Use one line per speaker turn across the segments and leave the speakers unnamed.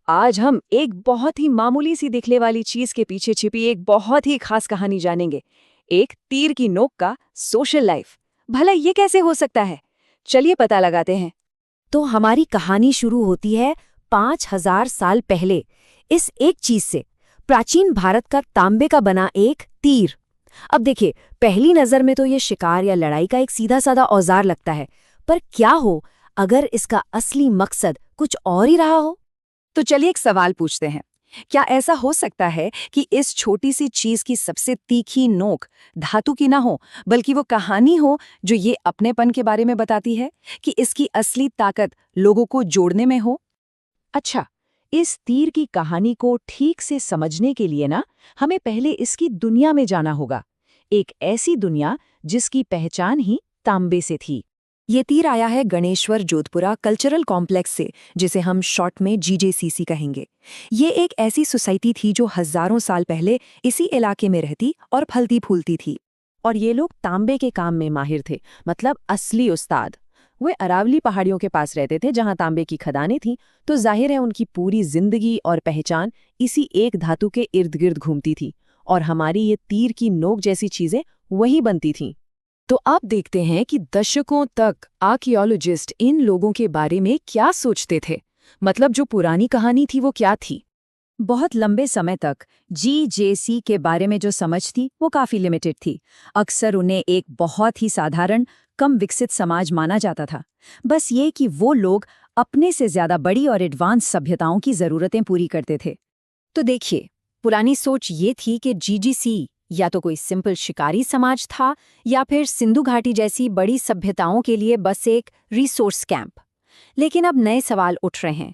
आज हम एक बहुत ही मामूली सी दिखने वाली चीज के पीछे छिपी एक बहुत ही खास कहानी जानेंगे। एक तीर की नोक का सोशल लाइफ। भला ये कैसे हो सकता है? चलिए पता लगाते हैं।
तो हमारी कहानी शुरू होती है 5000 साल पहले इस एक चीज से, प्राचीन भारत का तांबे का बना एक तीर। अब देखिए, पहली नजर में तो ये शिकार या लड़ाई का एक सीधा साधा औजार लगता है, पर क्या हो अगर इसका असली मकसद कुछ और ही रहा हो।
तो चलिए एक सवाल पूछते हैं। क्या ऐसा हो सकता है कि इस छोटी सी चीज की सबसे तीखी नोक धातु की ना हो, बल्कि वो कहानी हो जो ये अपनेपन के बारे में बताती है, कि इसकी असली ताकत लोगों को जोड़ने में हो? अच्छा, इस तीर की कहानी को ठीक से समझने के लिए ना हमें पहले इसकी दुनिया में जाना होगा। एक ऐसी दुनिया जिसकी पहचान ही तांबे से थी। ये तीर आया है गणेश्वर जोधपुरा कल्चरल कॉम्प्लेक्स से, जिसे हम शॉर्ट में जीजेसीसी कहेंगे। ये एक ऐसी सोसाइटी थी जो हजारों साल पहले इसी इलाके में रहती और फलती फूलती थी। और ये लोग तांबे के काम में माहिर थे, मतलब असली उस्ताद। वे अरावली पहाड़ियों के पास रहते थे जहां तांबे की खदानें थीं, तो जाहिर है उनकी पूरी जिंदगी और पहचान इसी एक धातु के इर्द गिर्द घूमती थी। और हमारी ये तीर की नोक जैसी चीजें वही बनती थीं। तो आप देखते हैं कि दशकों तक आर्कियोलॉजिस्ट इन लोगों के बारे में क्या सोचते थे, मतलब जो पुरानी कहानी थी वो क्या थी। बहुत लंबे समय तक जीजेसी के बारे में जो समझ थी वो काफी लिमिटेड थी। अक्सर उन्हें एक बहुत ही साधारण, कम विकसित समाज माना जाता था। बस ये कि वो लोग अपने से ज्यादा बड़ी और एडवांस सभ्यताओं की जरूरतें पूरी करते थे। तो देखिए, पुरानी सोच ये थी कि जीजीसी या तो कोई सिंपल शिकारी समाज था, या फिर सिंधु घाटी जैसी बड़ी सभ्यताओं के लिए बस एक रिसोर्स कैंप। लेकिन अब नए सवाल उठ रहे हैं।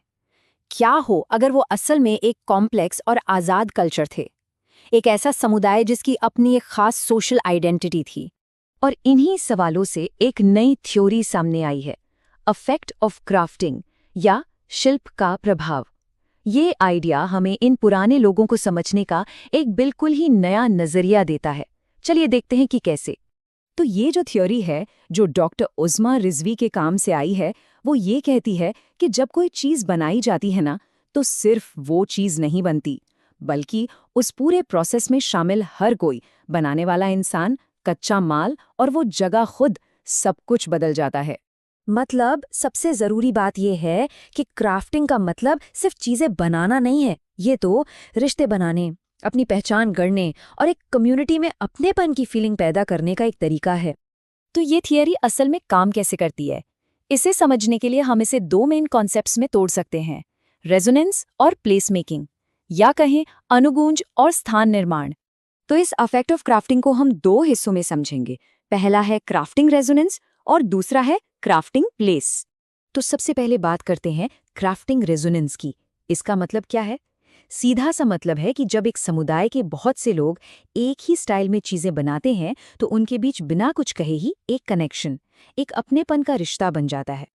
क्या हो अगर वो असल में एक कॉम्प्लेक्स और आज़ाद कल्चर थे, एक ऐसा समुदाय जिसकी अपनी एक खास सोशल आइडेंटिटी थी। और इन्हीं सवालों से एक नई थ्योरी सामने आई है, अफेक्ट ऑफ क्राफ्टिंग, या शिल्प का प्रभाव। ये आइडिया हमें इन पुराने लोगों को समझने का एक बिल्कुल ही नया नजरिया देता है। चलिए देखते हैं कि कैसे। तो ये जो थ्योरी है, जो डॉक्टर उज़्मा रिजवी के काम से आई है, वो ये कहती है कि जब कोई चीज़ बनाई जाती है ना, तो सिर्फ वो चीज़ नहीं बनती, बल्कि उस पूरे प्रोसेस में शामिल हर कोई, बनाने वाला इंसान, कच्चा माल और वो जगह खुद, सब कुछ बदल जाता है।
मतलब सबसे जरूरी बात यह है कि क्राफ्टिंग का मतलब सिर्फ चीजें बनाना नहीं है, ये तो रिश्ते बनाने, अपनी पहचान गढ़ने और एक कम्युनिटी में अपनेपन की फीलिंग पैदा करने का एक तरीका है।
तो ये थियरी असल में काम कैसे करती है? इसे समझने के लिए हम इसे दो मेन कॉन्सेप्ट्स में तोड़ सकते हैं, रेजोनेंस और प्लेस मेकिंग, या कहें अनुगूंज और स्थान निर्माण। तो इस अफेक्ट ऑफ क्राफ्टिंग को हम दो हिस्सों में समझेंगे। पहला है क्राफ्टिंग रेजोनेंस और दूसरा है क्राफ्टिंग प्लेस। तो सबसे पहले बात करते हैं क्राफ्टिंग रेजोनेंस की। इसका मतलब क्या है? सीधा सा मतलब है कि जब एक समुदाय के बहुत से लोग एक ही स्टाइल में चीजें बनाते हैं, तो उनके बीच बिना कुछ कहे ही एक कनेक्शन, एक अपनेपन का रिश्ता बन जाता है।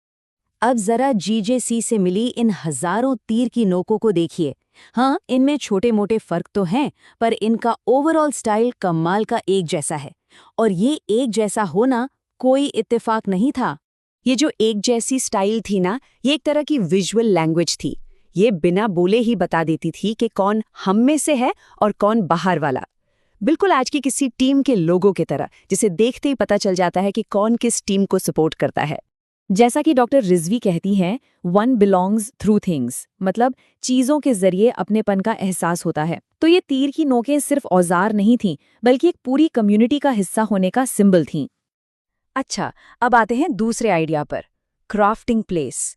अब जरा जीजेसी से मिली इन हजारों तीर की नोकों को देखिए। हाँ, इनमें छोटे मोटे फर्क तो हैं, पर इनका ओवरऑल स्टाइल कमाल का एक जैसा है। और ये एक जैसा होना कोई इत्तेफाक नहीं था। ये जो एक जैसी स्टाइल थी ना, ये एक तरह की विजुअल लैंग्वेज थी। ये बिना बोले ही बता देती थी कि कौन हम में से है और कौन बाहर वाला। बिल्कुल आज की किसी टीम के लोगों की तरह, जिसे देखते ही पता चल जाता है कि कौन किस टीम को सपोर्ट करता है। जैसा कि डॉक्टर रिजवी कहती हैं, वन बिलोंग्स थ्रू थिंग्स, मतलब चीजों के जरिए अपनेपन का एहसास होता है। तो ये तीर की नोकें सिर्फ औजार नहीं थीं, बल्कि एक पूरी कम्युनिटी का हिस्सा होने का सिंबल थीं। अच्छा, अब आते हैं दूसरे आइडिया पर, क्राफ्टिंग प्लेस।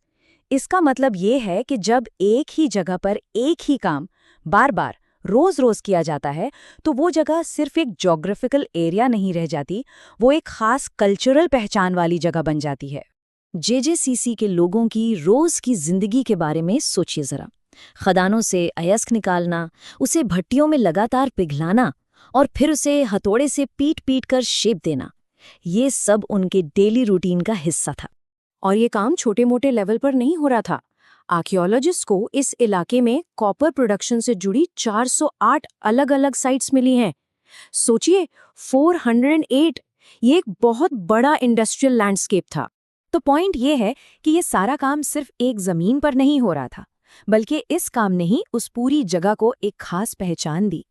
इसका मतलब ये है कि जब एक ही जगह पर एक ही काम बार बार रोज रोज किया जाता है, तो वो जगह सिर्फ एक ज्योग्राफिकल एरिया नहीं रह जाती, वो एक खास कल्चरल पहचान वाली जगह बन जाती है। जेजेसीसी के लोगों की रोज की जिंदगी के बारे में सोचिए जरा। खदानों से अयस्क निकालना, उसे भट्टियों में लगातार पिघलाना और फिर उसे हथौड़े से पीट पीट कर शेप देना, ये सब उनके डेली रूटीन का हिस्सा था। और ये काम छोटे मोटे लेवल पर नहीं हो रहा था। आर्कियोलॉजिस्ट को इस इलाके में कॉपर प्रोडक्शन से जुड़ी 408 अलग अलग साइट्स मिली हैं। सोचिए, 408, ये एक बहुत बड़ा इंडस्ट्रियल लैंडस्केप था। तो पॉइंट ये है कि ये सारा काम सिर्फ एक जमीन पर नहीं हो रहा था,
बल्कि इस काम ने ही उस पूरी जगह को एक खास पहचान दी।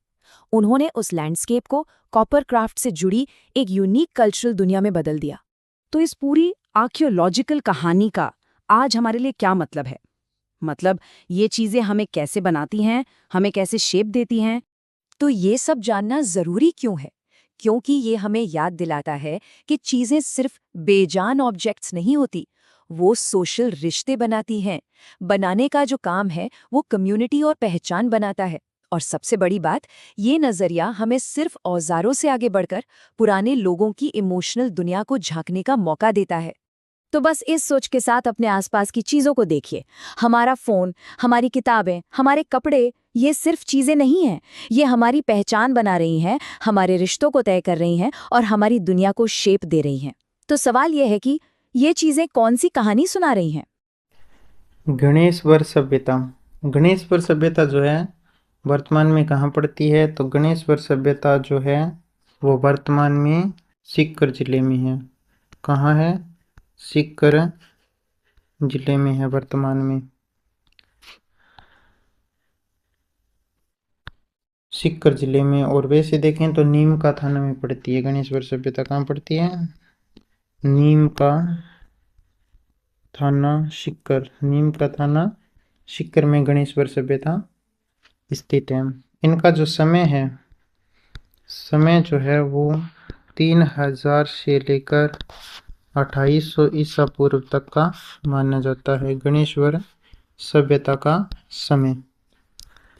उन्होंने उस लैंडस्केप को कॉपर क्राफ्ट से जुड़ी एक यूनिक कल्चरल दुनिया में बदल दिया।
तो इस पूरी आर्कियोलॉजिकल कहानी का आज हमारे लिए क्या मतलब है? मतलब ये चीजें हमें कैसे बनाती हैं, हमें कैसे शेप देती हैं?
तो ये सब जानना जरूरी क्यों है? क्योंकि ये हमें याद दिलाता है कि चीजें सिर्फ बेजान ऑब्जेक्ट्स नहीं होती, वो सोशल रिश्ते बनाती हैं। बनाने का जो काम है वो कम्युनिटी और पहचान बनाता है। और सबसे बड़ी बात, ये नजरिया हमें सिर्फ औजारों से आगे बढ़कर पुराने लोगों की इमोशनल दुनिया को झांकने का मौका देता है। तो बस इस सोच के साथ अपने आसपास की चीजों को देखिए। हमारा फोन, हमारी किताबें, हमारे कपड़े, ये सिर्फ चीजें नहीं हैं। ये हमारी पहचान बना रही हैं, हमारे रिश्तों को तय कर रही हैं और हमारी दुनिया को शेप दे रही हैं। तो सवाल यह है कि ये चीजें कौन सी कहानी सुना रही हैं?
गणेशवर सभ्यता। गणेशवर सभ्यता जो है वर्तमान में कहाँ पड़ती है? तो गणेशवर सभ्यता जो है वो वर्तमान में सीकर जिले में है। कहाँ है? सीकर जिले में है वर्तमान में। सीकर जिले में। और वैसे देखें तो नीम का थाना में पड़ती है। गणेशवर सभ्यता कहाँ पड़ती है? नीम का थाना सीकर। नीम का थाना सीकर में गणेशवर सभ्यता स्थित है। इनका जो समय है, समय जो है वो 3000 से लेकर 2800 ईसा पूर्व तक का माना जाता है। गणेशवर सभ्यता का समय,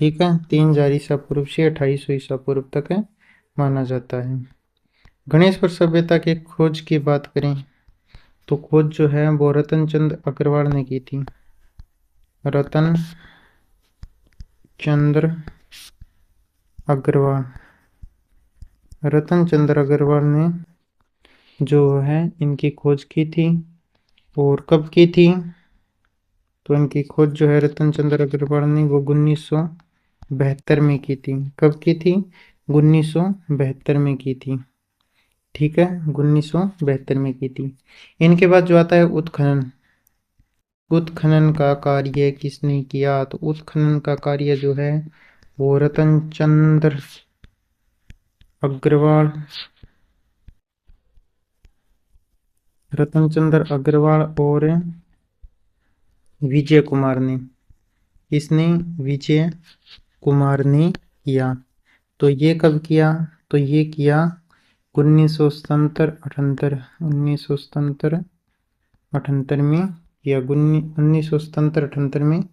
ठीक है, 3000 ईसा पूर्व से 2800 ईसा पूर्व तक है माना जाता है। गणेशवर सभ्यता के खोज की बात करें तो खोज जो है वो रतन चंद्र अग्रवाल ने की थी। रतन चंद्र अग्रवाल। रतन चंद्र अग्रवाल ने जो है इनकी खोज की थी। और कब की थी? तो इनकी खोज जो है रतन चंद्र अग्रवाल ने वो 1972 में की थी। कब की थी? 1972 में की थी, ठीक है, 1972 में की थी। इनके बाद जो आता है उत्खनन। उत्खनन का कार्य किसने किया? तो उत्खनन का कार्य जो है वो रतन चंद्र अग्रवाल, रतन चंद्र अग्रवाल और विजय कुमार ने। इसने विजय कुमार ने किया। तो ये कब किया? तो ये किया 1977-78 में किया। 1977-78 में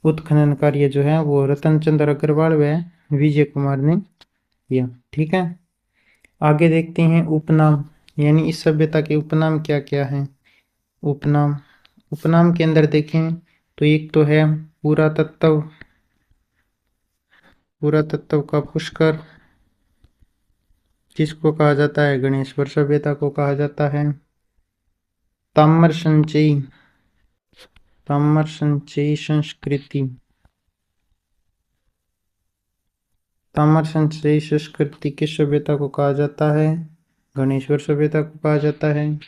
उत्खनन कार्य जो है वो रतन चंद्र अग्रवाल व विजय कुमार ने किया, ठीक है। आगे देखते हैं उपनाम, यानी इस सभ्यता के उपनाम क्या क्या हैं। उपनाम, उपनाम के अंदर देखें तो एक तो है पुरातत्व, पुरातत्व का पुष्कर, जिसको कहा जाता है गणेशवर सभ्यता को कहा जाता है। ताम्र संचयी, ताम्र संचयी संस्कृति, ताम्र संचयी संस्कृति किस सभ्यता को कहा जाता है? गणेशवर सभ्यता को कहा जाता है।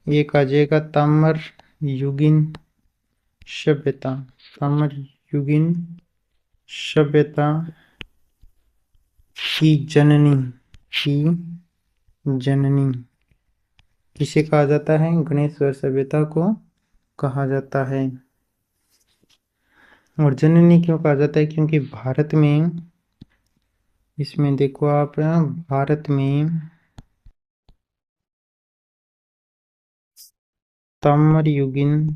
ये कहा जाएगा ताम्र युगीन सभ्यता। ताम्र युगीन सभ्यता की जननी, की जननी किसे कहा जाता है? गणेशवर सभ्यता को कहा जाता है। और जननी क्यों कहा जाता है? क्योंकि भारत में, इसमें देखो आप, भारत में ताम्रयुगीन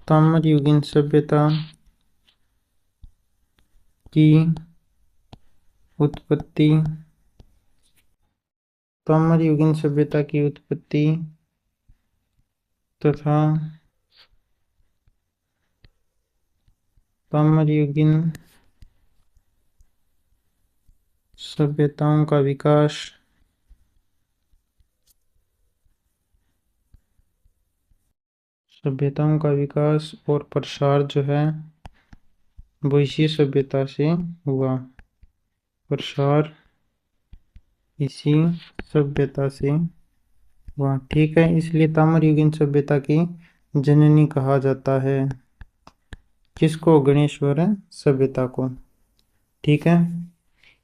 ताम्रयुगीन सभ्यता की उत्पत्ति, ताम्रयुगीन सभ्यता की उत्पत्ति तथा ताम्रयुगीन सभ्यताओं का विकास, सभ्यताओं का विकास और प्रसार जो है वो इसी सभ्यता से हुआ। प्रसार इसी सभ्यता से वाह, ठीक है। इसलिए ताम्रयुगीन सभ्यता की जननी कहा जाता है। किसको? गणेश्वर सभ्यता को। ठीक है।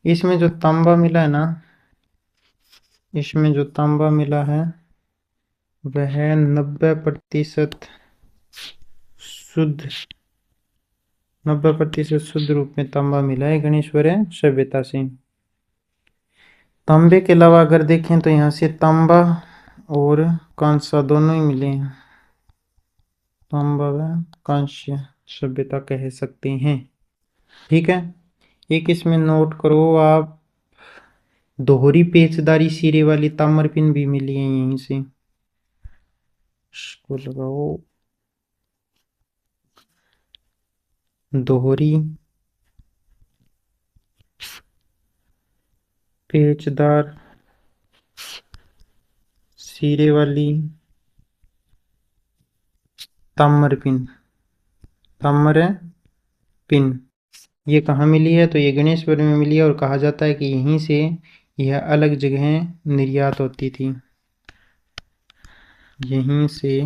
इसमें जो तांबा मिला है ना, इसमें जो तांबा मिला है वह 90% शुद्ध, 90% शुद्ध रूप में तांबा मिला है गणेश्वर सभ्यता से। तांबे के अलावा अगर देखें तो यहाँ से तांबा और कांसा दोनों ही मिले हैं। तांबा व कांस्य सभ्यता कह सकते हैं। ठीक है। एक इसमें नोट करो आप, दोहरी पेचदारी सिरे वाली ताम्रपिन भी मिली है यहीं से। इसको लगाओ, दोहरी पेचदार सिरे वाली ताम्रपिन, ताम्रपिन ये कहाँ मिली है? तो ये गणेशपुर में मिली है और कहा जाता है कि यहीं से यह अलग जगह निर्यात होती थी, यहीं से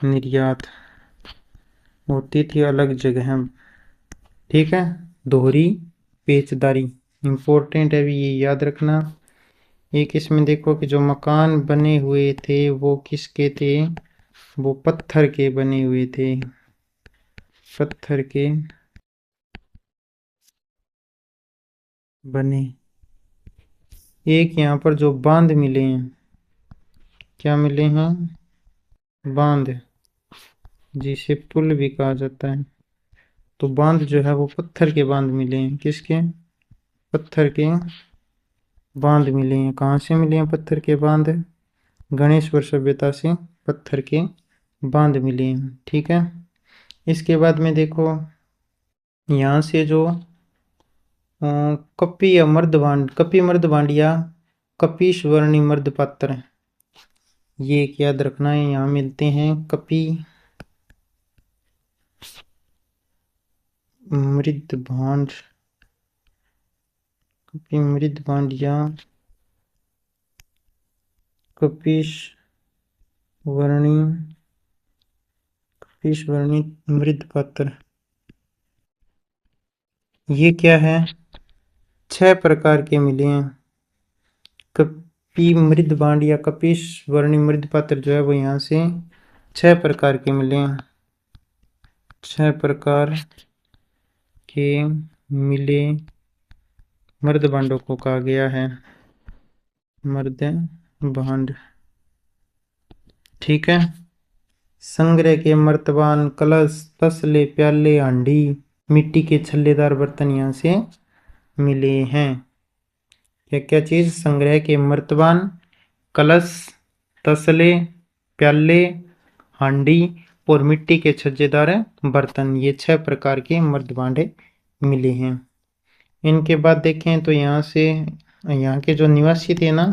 निर्यात होती थी अलग जगह। ठीक है। दोहरी पेचदारी इम्पोर्टेंट है, भी ये याद रखना। एक इसमें देखो कि जो मकान बने हुए थे वो किसके थे? वो पत्थर के बने हुए थे, पत्थर के बने। एक यहाँ पर जो बांध मिले हैं, क्या मिले हैं? बांध, जिसे पुल भी कहा जाता है। तो बांध जो है वो पत्थर के बांध मिले हैं। किसके? पत्थर के बांध मिले हैं। कहाँ से मिले हैं पत्थर के बांध? गणेशवर सभ्यता से पत्थर के बांध मिले हैं। ठीक है। इसके बाद में देखो यहाँ से जो कपि या मर्दभांड, कपि मर्दभांड या कपीश्वरणी मर्दपात्र, ये एक याद रखना है। यहाँ मिलते हैं कपि मृदभांड, कपि मृदभांड या कपीश्वरणी, कपीश्वरणी मृदपात्र, ये क्या है? 6 प्रकार के मिले हैं। कपि मृदभांड या कपीश्वरणी मृदपात्र जो है वो यहाँ से 6 प्रकार के मिले हैं। 6 प्रकार के मिले मर्द भांडों को कहा गया है मर्द भांड। ठीक है। संग्रह के मर्तबान, कलश, तसले, प्याले, हांडी, मिट्टी के छल्लेदार बर्तन यहाँ से मिले हैं। क्या क्या चीज? संग्रह के मर्तबान, कलश, तसले, प्याले, हांडी और मिट्टी के छज्जेदार बर्तन, ये 6 प्रकार के मर्द भांडे मिले हैं। इनके बाद देखें तो यहाँ से यहाँ के जो निवासी थे ना,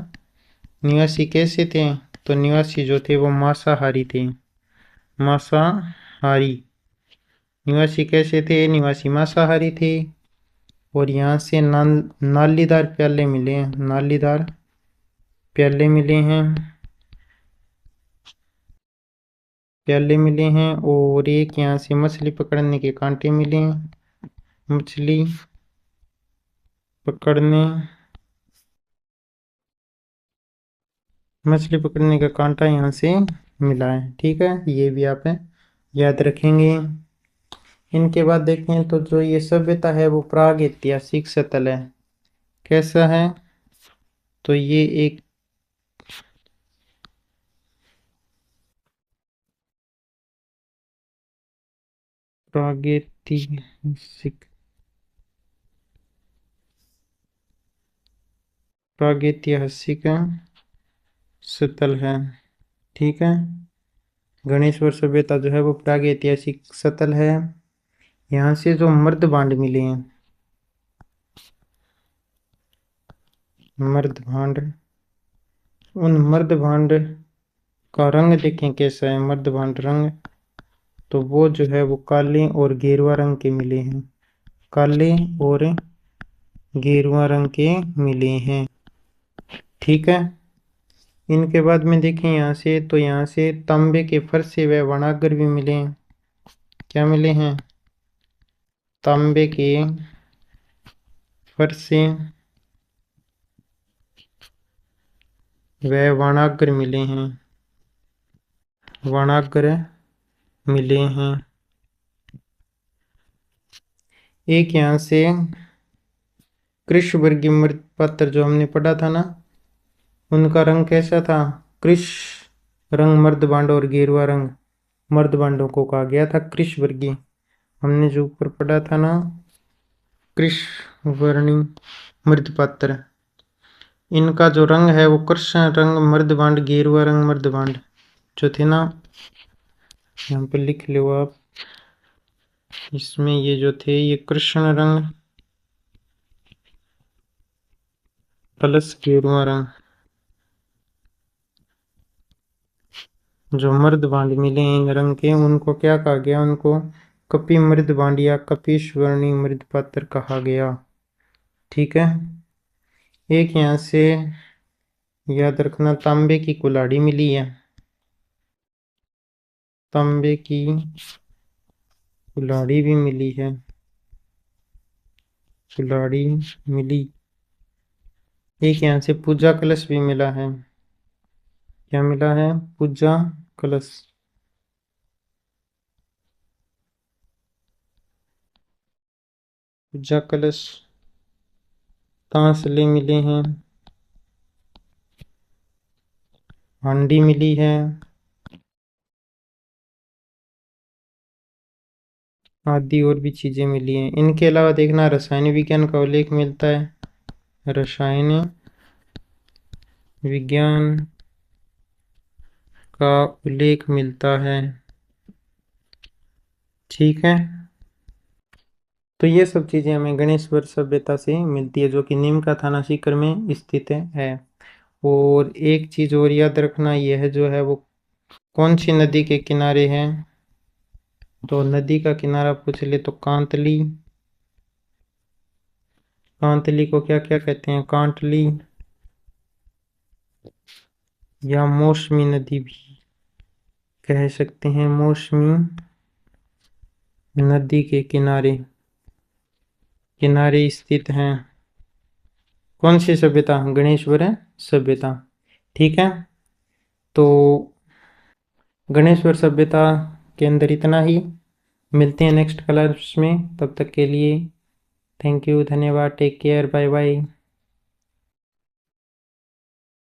निवासी कैसे थे? तो निवासी जो थे वो मांसाहारी थे। मांसाहारी निवासी कैसे थे? निवासी मांसाहारी थे। और यहाँ से नालीदार प्याले मिले हैं, नालीदार प्याले मिले हैं, प्याले मिले हैं। और एक यहाँ से मछली पकड़ने के कांटे मिले हैं, मछली पकड़ने, मछली पकड़ने का कांटा यहाँ से मिला है। ठीक है। ये भी आप याद रखेंगे। इनके बाद देखें तो जो ये सभ्यता है वो प्राग ऐतिहासिक सतल है। कैसा है? तो ये एक प्रागैतिहासिक, प्रागैतिहासिक सतल है। ठीक है। गणेशवर सभ्यता जो है वो प्रागैतिहासिक सतल है। यहाँ से जो मर्द भांड मिले हैं, मर्द भांड, उन मर्द भांड का रंग देखें कैसा है। मर्द भांड रंग तो वो जो है वो काले और गेरुआ रंग के मिले हैं, काले और गेरुआ रंग के मिले हैं। ठीक है। इनके बाद में देखें यहाँ से, तो यहाँ से तांबे के फर्श से व वनागर भी मिले हैं। क्या मिले हैं? तांबे के फर्श से व वनागर मिले हैं, वनागर मिले हैं। एक यहाँ से कृष्णवर्गीय मृৎपात्र जो हमने पढ़ा था ना, उनका रंग कैसा था? कृष्ण रंग मर्दबांड और गेरुआ रंग मर्दबांडों को कहा गया था कृष्णवर्गीय। हमने जो ऊपर पढ़ा था ना, कृष्णवर्णी मृৎपात्र, इनका जो रंग है वो कृष्ण रंग मर्दबांड गेरुआ रंग मर्दबांड जो थे ना, यहाँ पर लिख लो आप, इसमें ये जो थे ये कृष्ण रंग प्लस गेरुआ रंग जो मर्दबांड मिले हैं इन रंग के, उनको क्या कहा गया? उनको कपि मृदबांड या कपिश्वर्णी मृदपात्र कहा गया। ठीक है। एक यहाँ से याद रखना, तांबे की कुल्हाड़ी मिली है, तांबे की कुल्हाड़ी भी मिली है, कुल्हाड़ी मिली। एक यहाँ से पूजा कलश भी मिला है। क्या मिला है? पूजा कलश। पूजा कलश, तांसले मिले हैं, हांडी मिली है, आदि और भी चीजें मिली हैं। इनके अलावा देखना रसायन विज्ञान का उल्लेख मिलता है, रसायन विज्ञान का उल्लेख मिलता है। ठीक है। तो ये सब चीजें हमें गणेशवर सभ्यता से मिलती है, जो कि नीम का थाना सीकर में स्थित है। और एक चीज और याद रखना, यह जो है वो कौन सी नदी के किनारे है? तो नदी का किनारा पूछ ले तो कांतली। कांतली को क्या क्या कहते हैं? कांटली या मौसमी नदी भी कह सकते हैं। मौसमी नदी के किनारे किनारे स्थित हैं कौन सी सभ्यता? गणेशवर सभ्यता। ठीक है। तो गणेशवर सभ्यता के अंदर इतना ही। मिलते हैं नेक्स्ट क्लास में, तब तक के लिए थैंक यू, धन्यवाद, टेक केयर, बाय बाय।